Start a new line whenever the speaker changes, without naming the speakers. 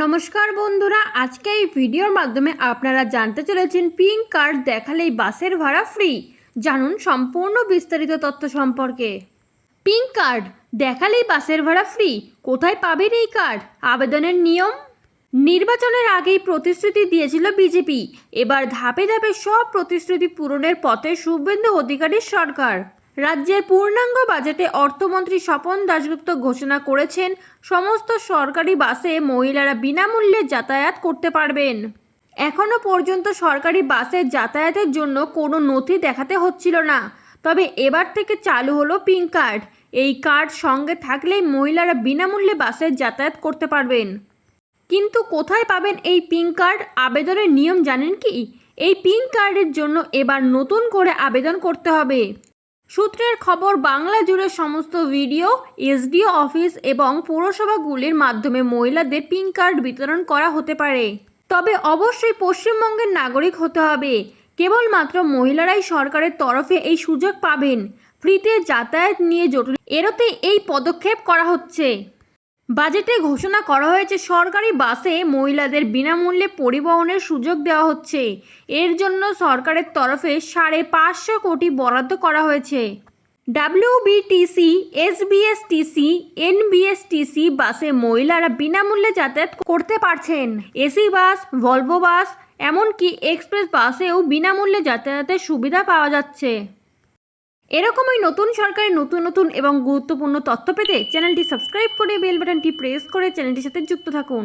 নমস্কার বন্ধুরা, আজকে এই ভিডিওর মাধ্যমে আপনারা জানতে চলেছেন পিঙ্ক কার্ড দেখালেই বাসের ভাড়া ফ্রি। জানুন সম্পূর্ণ বিস্তারিত তথ্য সম্পর্কে। পিঙ্ক কার্ড দেখালেই বাসের ভাড়া ফ্রি, কোথায় পাবেন এই কার্ড? আবেদনের নিয়ম। নির্বাচনের আগেই প্রতিশ্রুতি দিয়েছিল বিজেপি, এবার ধাপে ধাপে সব প্রতিশ্রুতি পূরণের পথে শুভেন্দু অধিকারীর সরকার। রাজ্যের পূর্ণাঙ্গ বাজেটে অর্থমন্ত্রী স্বপন দাশগুপ্ত ঘোষণা করেছেন সমস্ত সরকারি বাসে মহিলারা বিনামূল্যে যাতায়াত করতে পারবেন। এখনও পর্যন্ত সরকারি বাসে যাতায়াতের জন্য কোনো নথি দেখাতে হচ্ছিল না, তবে এবার থেকে চালু হলো পিঙ্ক কার্ড। এই কার্ড সঙ্গে থাকলেই মহিলারা বিনামূল্যে বাসে যাতায়াত করতে পারবেন। কিন্তু কোথায় পাবেন এই পিঙ্ক কার্ড? আবেদনের নিয়ম জানেন কি? এই পিঙ্ক কার্ডের জন্য এবার নতুন করে আবেদন করতে হবে। সূত্রের খবর, বাংলা জুড়ে সমস্ত ভিডিও, এসডিও অফিস এবং পৌরসভাগুলির মাধ্যমে মহিলাদের পিঙ্ক কার্ড বিতরণ করা হতে পারে। তবে অবশ্যই পশ্চিমবঙ্গের নাগরিক হতে হবে। কেবলমাত্র মহিলারাই সরকারের তরফে এই সুযোগ পাবেন। ফ্রিতে যাতায়াত নিয়ে জটিল এড়োতে এই পদক্ষেপ করা হচ্ছে। বাজেটে ঘোষণা করা হয়েছে সরকারি বাসে মহিলাদের বিনামূল্যে পরিবহনের সুযোগ দেওয়া হচ্ছে। এর জন্য সরকারের তরফে 550 কোটি বরাদ্দ করা হয়েছে। ডাব্লিউবিটিসি, এসবিএসটিসি, এনবিএসটিসি বাসে মহিলারা বিনামূল্যে যাতায়াত করতে পারছেন। এসি বাস, ভলভো বাস, এমনকি এক্সপ্রেস বাসেও বিনামূল্যে যাতায়াতের সুবিধা পাওয়া যাচ্ছে। এরকমই নতুন সরকারি নতুন এবং গুরুত্বপূর্ণ তথ্য পেতে চ্যানেলটি সাবস্ক্রাইব করে বেল বাটনটি প্রেস করে চ্যানেলটির সাথে যুক্ত থাকুন।